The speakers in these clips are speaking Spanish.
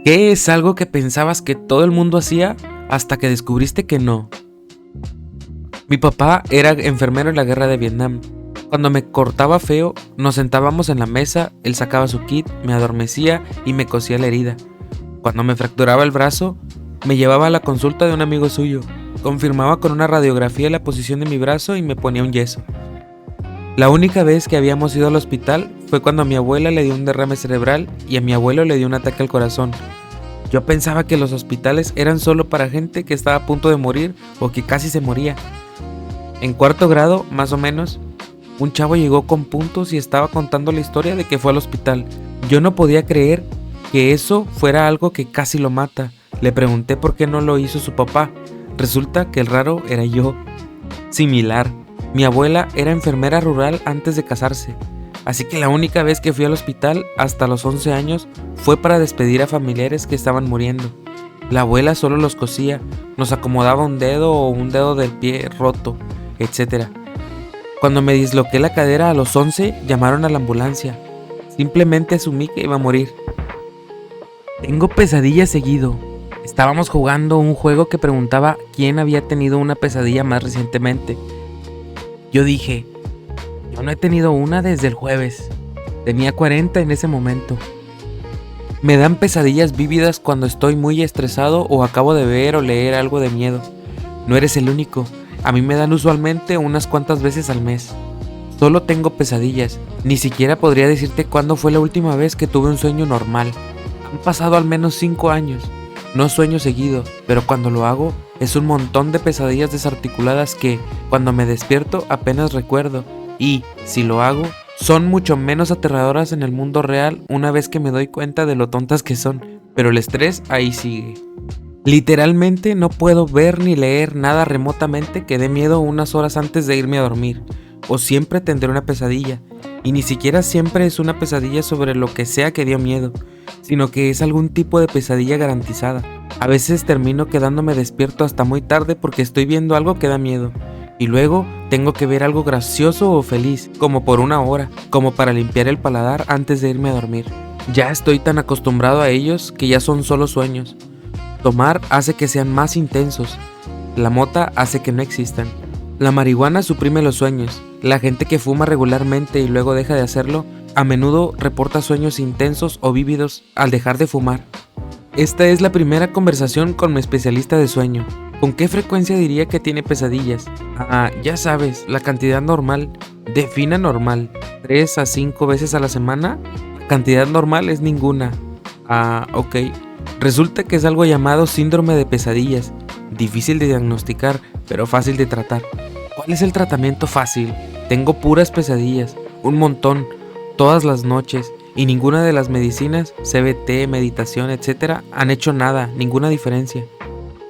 ¿Qué es algo que pensabas que todo el mundo hacía hasta que descubriste que no? Mi papá era enfermero en la guerra de Vietnam. Cuando me cortaba feo, nos sentábamos en la mesa, él sacaba su kit, me adormecía y me cosía la herida. Cuando me fracturaba el brazo, me llevaba a la consulta de un amigo suyo, confirmaba con una radiografía la posición de mi brazo y me ponía un yeso. La única vez que habíamos ido al hospital fue cuando a mi abuela le dio un derrame cerebral y a mi abuelo le dio un ataque al corazón. Yo pensaba que los hospitales eran solo para gente que estaba a punto de morir o que casi se moría. En cuarto grado, más o menos, un chavo llegó con puntos y estaba contando la historia de que fue al hospital. Yo no podía creer que eso fuera algo que casi lo mata. Le pregunté por qué no lo hizo su papá. Resulta que el raro era yo. Similar. Mi abuela era enfermera rural antes de casarse, así que la única vez que fui al hospital hasta los 11 años fue para despedir a familiares que estaban muriendo. La abuela solo los cosía, nos acomodaba un dedo o un dedo del pie roto, etc. Cuando me disloqué la cadera a los 11, llamaron a la ambulancia. Simplemente asumí que iba a morir. Tengo pesadillas seguido. Estábamos jugando un juego que preguntaba quién había tenido una pesadilla más recientemente. Yo dije, yo no he tenido una desde el jueves. Tenía 40 en ese momento. Me dan pesadillas vívidas cuando estoy muy estresado o acabo de ver o leer algo de miedo. No eres el único. A mí me dan usualmente unas cuantas veces al mes. Solo tengo pesadillas. Ni siquiera podría decirte cuándo fue la última vez que tuve un sueño normal. Han pasado al menos 5 años. No sueño seguido, pero cuando lo hago, es un montón de pesadillas desarticuladas que, cuando me despierto, apenas recuerdo. Y, si lo hago, son mucho menos aterradoras en el mundo real una vez que me doy cuenta de lo tontas que son. Pero el estrés ahí sigue. Literalmente no puedo ver ni leer nada remotamente que dé miedo unas horas antes de irme a dormir. O siempre tendré una pesadilla. Y ni siquiera siempre es una pesadilla sobre lo que sea que dio miedo, sino que es algún tipo de pesadilla garantizada. A veces termino quedándome despierto hasta muy tarde porque estoy viendo algo que da miedo, y luego tengo que ver algo gracioso o feliz, como por una hora, como para limpiar el paladar antes de irme a dormir. Ya estoy tan acostumbrado a ellos que ya son solo sueños. Tomar hace que sean más intensos, la mota hace que no existan. La marihuana suprime los sueños. La gente que fuma regularmente y luego deja de hacerlo, a menudo reporta sueños intensos o vívidos al dejar de fumar. Esta es la primera conversación con mi especialista de sueño. ¿Con qué frecuencia diría que tiene pesadillas? Ya sabes, la cantidad normal. Defina normal. 3 a 5 veces a la semana. La cantidad normal es ninguna. Ok. Resulta que es algo llamado síndrome de pesadillas. Difícil de diagnosticar, pero fácil de tratar. ¿Cuál es el tratamiento fácil? Tengo puras pesadillas, un montón, todas las noches, y ninguna de las medicinas, CBT, meditación, etc., han hecho nada, ninguna diferencia.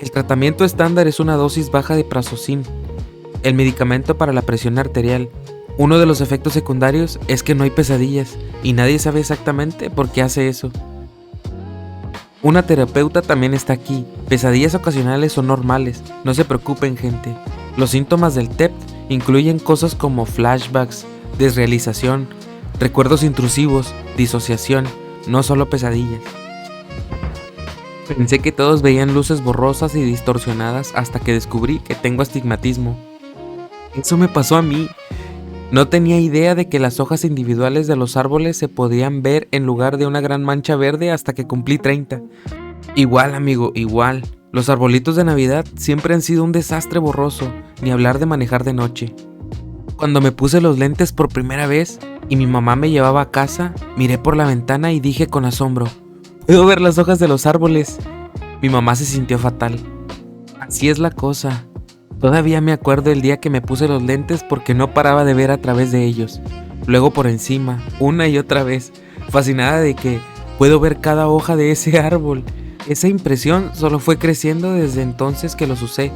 El tratamiento estándar es una dosis baja de prazosin, el medicamento para la presión arterial. Uno de los efectos secundarios es que no hay pesadillas, y nadie sabe exactamente por qué hace eso. Una terapeuta también está aquí. Pesadillas ocasionales son normales, no se preocupen, gente. Los síntomas del TEPT incluyen cosas como flashbacks, desrealización, recuerdos intrusivos, disociación, no solo pesadillas. Pensé que todos veían luces borrosas y distorsionadas hasta que descubrí que tengo astigmatismo. Eso me pasó a mí. No tenía idea de que las hojas individuales de los árboles se podían ver en lugar de una gran mancha verde hasta que cumplí 30. Igual, amigo, igual. Los arbolitos de Navidad siempre han sido un desastre borroso, ni hablar de manejar de noche. Cuando me puse los lentes por primera vez y mi mamá me llevaba a casa, miré por la ventana y dije con asombro, ¡puedo ver las hojas de los árboles! Mi mamá se sintió fatal. Así es la cosa. Todavía me acuerdo el día que me puse los lentes porque no paraba de ver a través de ellos. Luego por encima, una y otra vez, fascinada de que puedo ver cada hoja de ese árbol. Esa impresión solo fue creciendo desde entonces que los usé.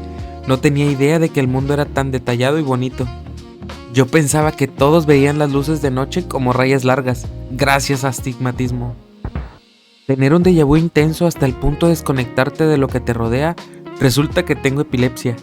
No tenía idea de que el mundo era tan detallado y bonito. Yo pensaba que todos veían las luces de noche como rayas largas, gracias a astigmatismo. Tener un déjà vu intenso hasta el punto de desconectarte de lo que te rodea, resulta que tengo epilepsia.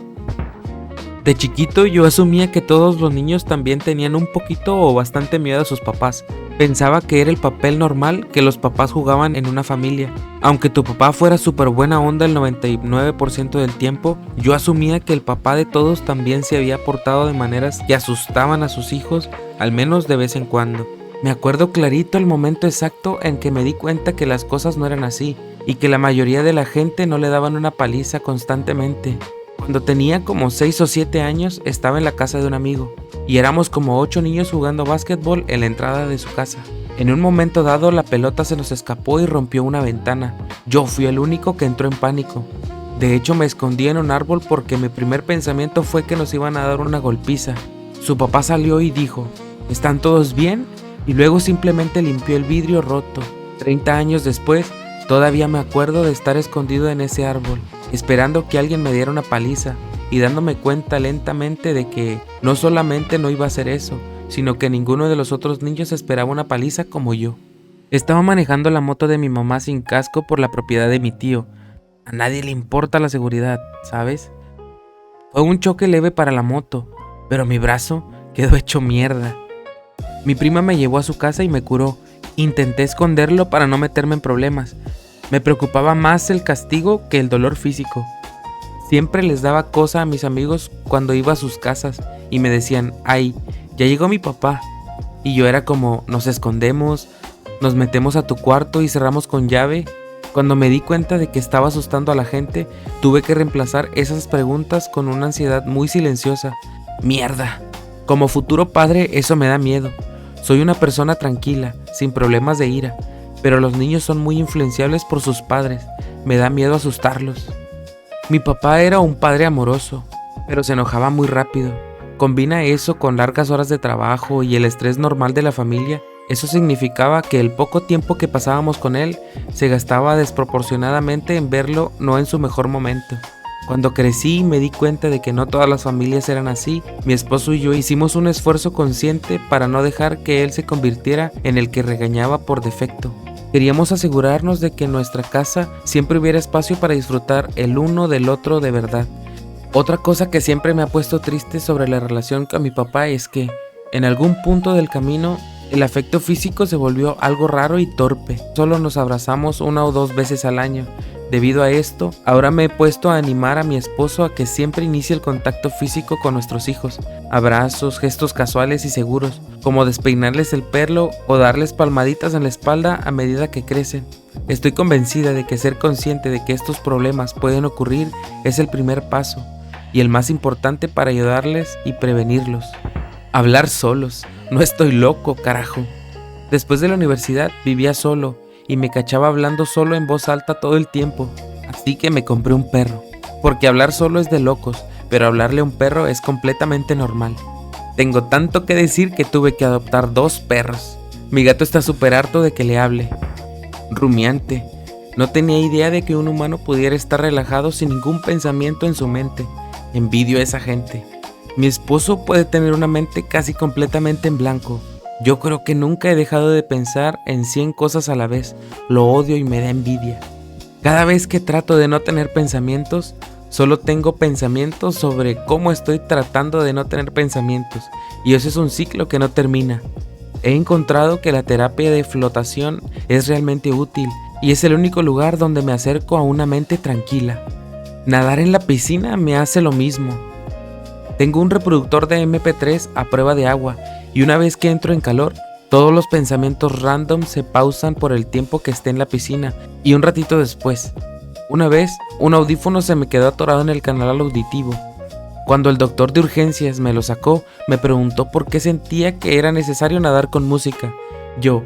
De chiquito yo asumía que todos los niños también tenían un poquito o bastante miedo a sus papás. Pensaba que era el papel normal que los papás jugaban en una familia. Aunque tu papá fuera súper buena onda el 99% del tiempo, yo asumía que el papá de todos también se había portado de maneras que asustaban a sus hijos, al menos de vez en cuando. Me acuerdo clarito el momento exacto en que me di cuenta que las cosas no eran así, y que la mayoría de la gente no le daban una paliza constantemente. Cuando tenía como 6 o 7 años, estaba en la casa de un amigo, y éramos como 8 niños jugando básquetbol en la entrada de su casa. En un momento dado, la pelota se nos escapó y rompió una ventana. Yo fui el único que entró en pánico. De hecho, me escondí en un árbol porque mi primer pensamiento fue que nos iban a dar una golpiza. Su papá salió y dijo, ¿están todos bien? Y luego simplemente limpió el vidrio roto. 30 años después, todavía me acuerdo de estar escondido en ese árbol, esperando que alguien me diera una paliza y dándome cuenta lentamente de que no solamente no iba a hacer eso, sino que ninguno de los otros niños esperaba una paliza como yo. Estaba manejando la moto de mi mamá sin casco por la propiedad de mi tío. A nadie le importa la seguridad, ¿sabes? Fue un choque leve para la moto, pero mi brazo quedó hecho mierda. Mi prima me llevó a su casa y me curó. Intenté esconderlo para no meterme en problemas. Me preocupaba más el castigo que el dolor físico. Siempre les daba cosa a mis amigos cuando iba a sus casas y me decían, ay, ya llegó mi papá. Y yo era como, nos escondemos, nos metemos a tu cuarto y cerramos con llave. Cuando me di cuenta de que estaba asustando a la gente, tuve que reemplazar esas preguntas con una ansiedad muy silenciosa. Mierda. Como futuro padre, eso me da miedo. Soy una persona tranquila, sin problemas de ira, pero los niños son muy influenciables por sus padres. Me da miedo asustarlos. Mi papá era un padre amoroso, pero se enojaba muy rápido. Combina eso con largas horas de trabajo y el estrés normal de la familia. Eso significaba que el poco tiempo que pasábamos con él se gastaba desproporcionadamente en verlo no en su mejor momento. Cuando crecí me di cuenta de que no todas las familias eran así. Mi esposo y yo hicimos un esfuerzo consciente para no dejar que él se convirtiera en el que regañaba por defecto. Queríamos asegurarnos de que en nuestra casa siempre hubiera espacio para disfrutar el uno del otro de verdad. Otra cosa que siempre me ha puesto triste sobre la relación con mi papá es que, en algún punto del camino, el afecto físico se volvió algo raro y torpe. Solo nos abrazamos 1 o 2 veces al año. Debido a esto, ahora me he puesto a animar a mi esposo a que siempre inicie el contacto físico con nuestros hijos. Abrazos, gestos casuales y seguros, como despeinarles el pelo o darles palmaditas en la espalda a medida que crecen. Estoy convencida de que ser consciente de que estos problemas pueden ocurrir es el primer paso y el más importante para ayudarles y prevenirlos. Hablar solos. No estoy loco, carajo. Después de la universidad vivía solo y me cachaba hablando solo en voz alta todo el tiempo. Así que me compré un perro. Porque hablar solo es de locos, pero hablarle a un perro es completamente normal. Tengo tanto que decir que tuve que adoptar 2 perros. Mi gato está súper harto de que le hable. Rumiante. No tenía idea de que un humano pudiera estar relajado sin ningún pensamiento en su mente. Envidio a esa gente. Mi esposo puede tener una mente casi completamente en blanco. Yo creo que nunca he dejado de pensar en 100 cosas a la vez. Lo odio y me da envidia. Cada vez que trato de no tener pensamientos, solo tengo pensamientos sobre cómo estoy tratando de no tener pensamientos. Y eso es un ciclo que no termina. He encontrado que la terapia de flotación es realmente útil y es el único lugar donde me acerco a una mente tranquila. Nadar en la piscina me hace lo mismo. Tengo un reproductor de MP3 a prueba de agua y una vez que entro en calor, todos los pensamientos random se pausan por el tiempo que esté en la piscina y un ratito después. Una vez, un audífono se me quedó atorado en el canal auditivo. Cuando el doctor de urgencias me lo sacó, me preguntó por qué sentía que era necesario nadar con música. Yo,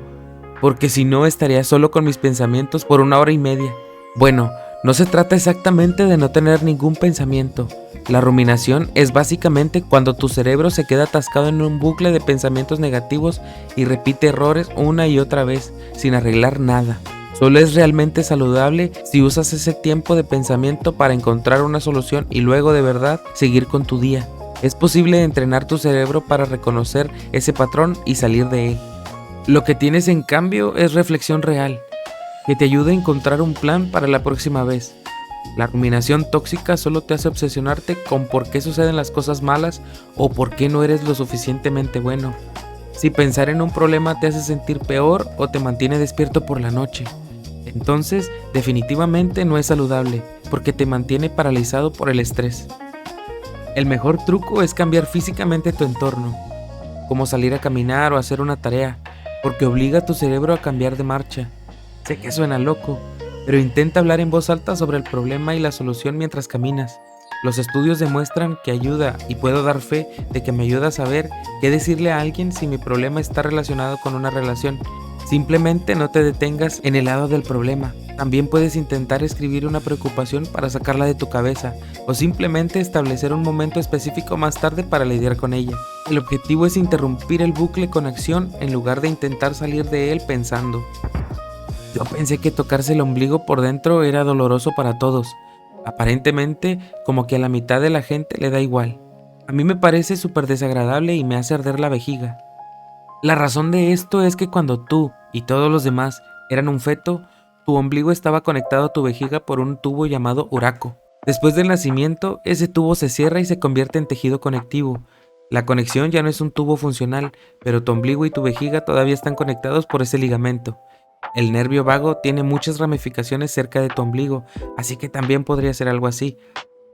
porque si no estaría solo con mis pensamientos por 1 hora y media. Bueno, no se trata exactamente de no tener ningún pensamiento. La ruminación es básicamente cuando tu cerebro se queda atascado en un bucle de pensamientos negativos y repite errores una y otra vez, sin arreglar nada. Solo es realmente saludable si usas ese tiempo de pensamiento para encontrar una solución y luego de verdad seguir con tu día. Es posible entrenar tu cerebro para reconocer ese patrón y salir de él. Lo que tienes en cambio es reflexión real, que te ayuda a encontrar un plan para la próxima vez. La ruminación tóxica solo te hace obsesionarte con por qué suceden las cosas malas o por qué no eres lo suficientemente bueno. Si pensar en un problema te hace sentir peor o te mantiene despierto por la noche, entonces definitivamente no es saludable porque te mantiene paralizado por el estrés. El mejor truco es cambiar físicamente tu entorno, como salir a caminar o hacer una tarea, porque obliga a tu cerebro a cambiar de marcha. Sé que suena loco, pero intenta hablar en voz alta sobre el problema y la solución mientras caminas. Los estudios demuestran que ayuda y puedo dar fe de que me ayuda a saber qué decirle a alguien si mi problema está relacionado con una relación. Simplemente no te detengas en el lado del problema. También puedes intentar escribir una preocupación para sacarla de tu cabeza o simplemente establecer un momento específico más tarde para lidiar con ella. El objetivo es interrumpir el bucle con acción en lugar de intentar salir de él pensando. Yo pensé que tocarse el ombligo por dentro era doloroso para todos. Aparentemente, como que a la mitad de la gente le da igual. A mí me parece súper desagradable y me hace arder la vejiga. La razón de esto es que cuando tú y todos los demás eran un feto, tu ombligo estaba conectado a tu vejiga por un tubo llamado uraco. Después del nacimiento, ese tubo se cierra y se convierte en tejido conectivo. La conexión ya no es un tubo funcional, pero tu ombligo y tu vejiga todavía están conectados por ese ligamento. El nervio vago tiene muchas ramificaciones cerca de tu ombligo, así que también podría ser algo así.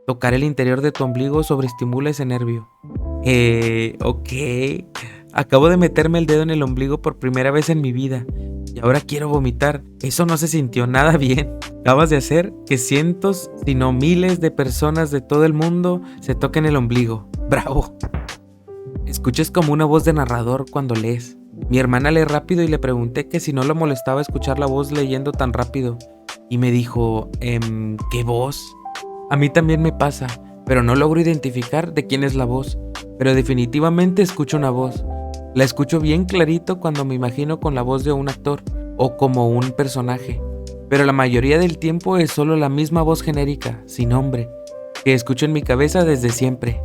Tocar el interior de tu ombligo sobreestimula ese nervio. Ok. Acabo de meterme el dedo en el ombligo por primera vez en mi vida y ahora quiero vomitar. Eso no se sintió nada bien. Acabas de hacer que cientos, si no miles de personas de todo el mundo se toquen el ombligo. ¡Bravo! Escuchas como una voz de narrador cuando lees. Mi hermana lee rápido y le pregunté que si no lo molestaba escuchar la voz leyendo tan rápido. Y me dijo, ¿qué voz? A mí también me pasa, pero no logro identificar de quién es la voz. Pero definitivamente escucho una voz. La escucho bien clarito cuando me imagino con la voz de un actor o como un personaje. Pero la mayoría del tiempo es solo la misma voz genérica, sin nombre, que escucho en mi cabeza desde siempre.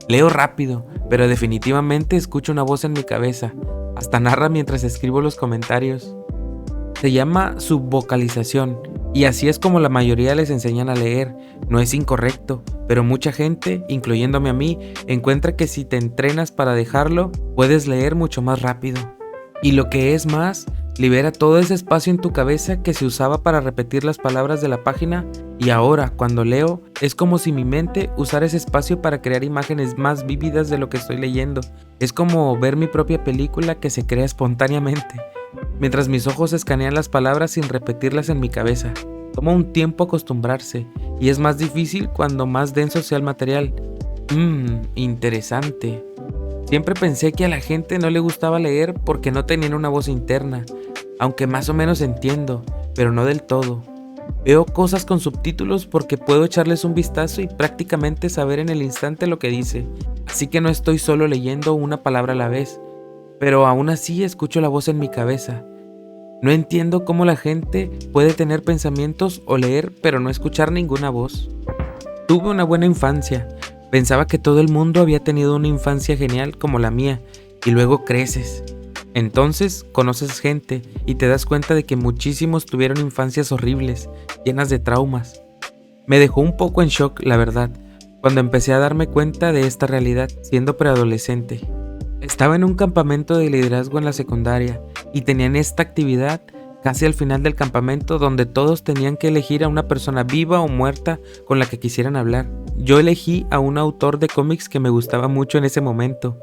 Leo rápido, pero definitivamente escucho una voz en mi cabeza. Hasta narra mientras escribo los comentarios. Se llama subvocalización y así es como la mayoría les enseñan a leer. No es incorrecto, pero mucha gente, incluyéndome a mí, encuentra que si te entrenas para dejarlo, puedes leer mucho más rápido. Y lo que es más, libera todo ese espacio en tu cabeza que se usaba para repetir las palabras de la página y ahora, cuando leo, es como si mi mente usara ese espacio para crear imágenes más vívidas de lo que estoy leyendo. Es como ver mi propia película que se crea espontáneamente, mientras mis ojos escanean las palabras sin repetirlas en mi cabeza. Toma un tiempo acostumbrarse y es más difícil cuando más denso sea el material. Interesante. Siempre pensé que a la gente no le gustaba leer porque no tenían una voz interna, aunque más o menos entiendo, pero no del todo. Veo cosas con subtítulos porque puedo echarles un vistazo y prácticamente saber en el instante lo que dice, así que no estoy solo leyendo una palabra a la vez, pero aún así escucho la voz en mi cabeza. No entiendo cómo la gente puede tener pensamientos o leer pero no escuchar ninguna voz. Tuve una buena infancia. Pensaba que todo el mundo había tenido una infancia genial como la mía, y luego creces. Entonces conoces gente y te das cuenta de que muchísimos tuvieron infancias horribles, llenas de traumas. Me dejó un poco en shock, la verdad, cuando empecé a darme cuenta de esta realidad siendo preadolescente. Estaba en un campamento de liderazgo en la secundaria y tenían esta actividad casi al final del campamento donde todos tenían que elegir a una persona viva o muerta con la que quisieran hablar. Yo elegí a un autor de cómics que me gustaba mucho en ese momento.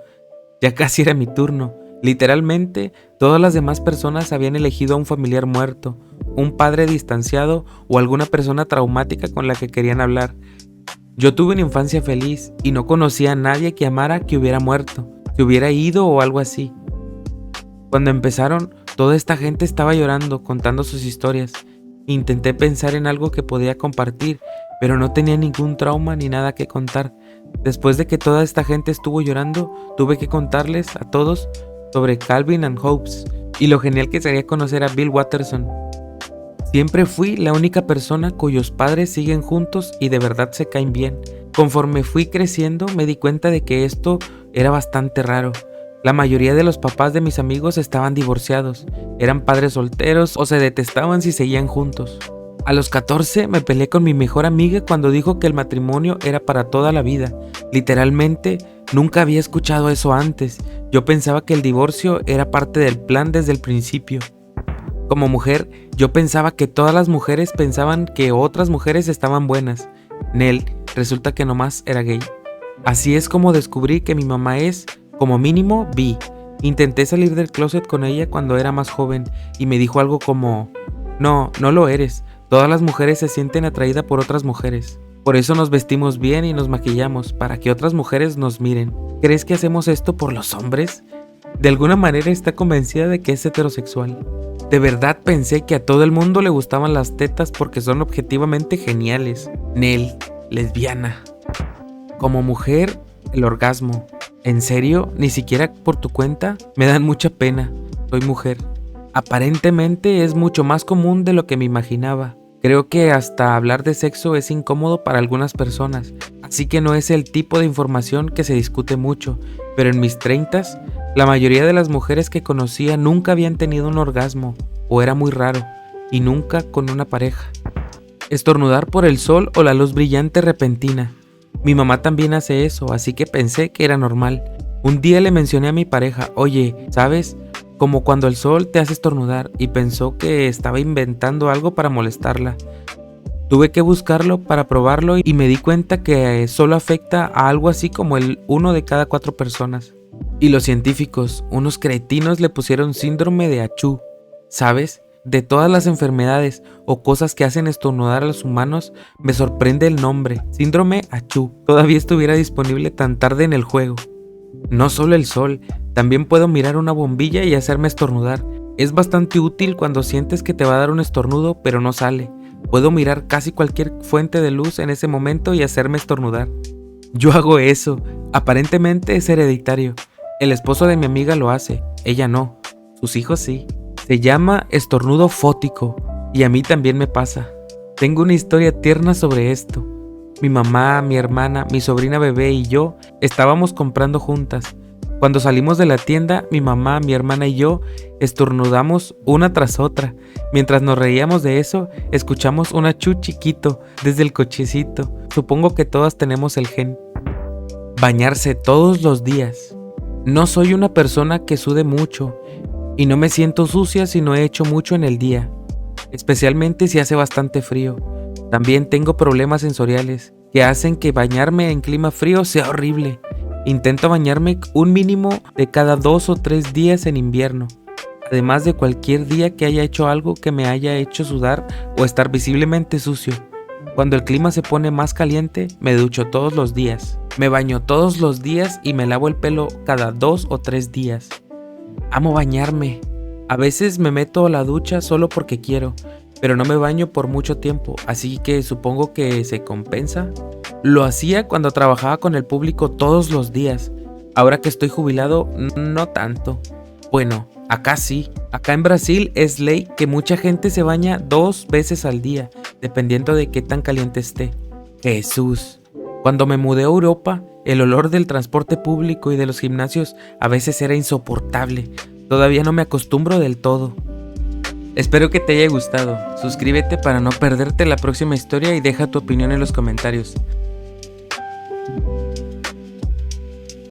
Ya casi era mi turno. Literalmente, todas las demás personas habían elegido a un familiar muerto, un padre distanciado o alguna persona traumática con la que querían hablar. Yo tuve una infancia feliz y no conocía a nadie que amara que hubiera muerto, que hubiera ido o algo así. Cuando empezaron, toda esta gente estaba llorando, contando sus historias. Intenté pensar en algo que podía compartir, pero no tenía ningún trauma ni nada que contar. Después de que toda esta gente estuvo llorando, tuve que contarles a todos sobre Calvin and Hobbes y lo genial que sería conocer a Bill Watterson. Siempre fui la única persona cuyos padres siguen juntos y de verdad se caen bien. Conforme fui creciendo, me di cuenta de que esto era bastante raro. La mayoría de los papás de mis amigos estaban divorciados, eran padres solteros o se detestaban si seguían juntos. A los 14 me peleé con mi mejor amiga cuando dijo que el matrimonio era para toda la vida. Literalmente, Nunca había escuchado eso antes. Yo pensaba que el divorcio era parte del plan desde el principio. Como mujer, yo pensaba que todas las mujeres pensaban que otras mujeres estaban buenas. Nel, resulta que nomás era gay. Así es como descubrí que mi mamá es, como mínimo, bi. Intenté salir del closet con ella cuando era más joven y me dijo algo como: no, no lo eres. Todas las mujeres se sienten atraídas por otras mujeres. Por eso nos vestimos bien y nos maquillamos, para que otras mujeres nos miren. ¿Crees que hacemos esto por los hombres? De alguna manera está convencida de que es heterosexual. De verdad pensé que a todo el mundo le gustaban las tetas porque son objetivamente geniales. Nel, lesbiana. Como mujer, el orgasmo. ¿En serio? ¿Ni siquiera por tu cuenta? Me dan mucha pena. Soy mujer. Aparentemente es mucho más común de lo que me imaginaba. Creo que hasta hablar de sexo es incómodo para algunas personas, así que no es el tipo de información que se discute mucho, pero en mis 30s, la mayoría de las mujeres que conocía nunca habían tenido un orgasmo, o era muy raro, y nunca con una pareja. Estornudar por el sol o la luz brillante repentina. Mi mamá también hace eso, así que pensé que era normal. Un día le mencioné a mi pareja: oye, ¿sabes? Como cuando el sol te hace estornudar, y pensó que estaba inventando algo para molestarla. Tuve que buscarlo para probarlo y me di cuenta que solo afecta a algo así como el 1 de cada 4 personas. Y los científicos, unos cretinos, le pusieron síndrome de Achú. ¿Sabes? De todas las enfermedades o cosas que hacen estornudar a los humanos, me sorprende el nombre, síndrome Achú. Todavía estuviera disponible tan tarde en el juego. No solo el sol, también puedo mirar una bombilla y hacerme estornudar. Es bastante útil cuando sientes que te va a dar un estornudo pero no sale. Puedo mirar casi cualquier fuente de luz en ese momento y hacerme estornudar. Yo hago eso. Aparentemente es hereditario. El esposo de mi amiga lo hace, ella no. Sus hijos sí. Se llama estornudo fótico y a mí también me pasa. Tengo una historia tierna sobre esto. Mi mamá, mi hermana, mi sobrina bebé y yo estábamos comprando juntas. Cuando salimos de la tienda, mi mamá, mi hermana y yo estornudamos una tras otra. Mientras nos reíamos de eso, escuchamos un achú chiquito desde el cochecito. Supongo que todas tenemos el gen. Bañarse todos los días. No soy una persona que sude mucho y no me siento sucia si no he hecho mucho en el día, especialmente si hace bastante frío. También tengo problemas sensoriales que hacen que bañarme en clima frío sea horrible. Intento bañarme un mínimo de cada 2 o 3 días en invierno, además de cualquier día que haya hecho algo que me haya hecho sudar o estar visiblemente sucio. Cuando el clima se pone más caliente, me ducho todos los días. Me baño todos los días y me lavo el pelo cada 2 o 3 días. Amo bañarme. A veces me meto a la ducha solo porque quiero, pero no me baño por mucho tiempo, así que supongo que se compensa. Lo hacía cuando trabajaba con el público todos los días. Ahora que estoy jubilado, no tanto. Bueno, acá sí. Acá en Brasil es ley que mucha gente se baña 2 veces al día, dependiendo de qué tan caliente esté. Jesús. Cuando me mudé a Europa, el olor del transporte público y de los gimnasios a veces era insoportable. Todavía no me acostumbro del todo. Espero que te haya gustado. Suscríbete para no perderte la próxima historia y deja tu opinión en los comentarios.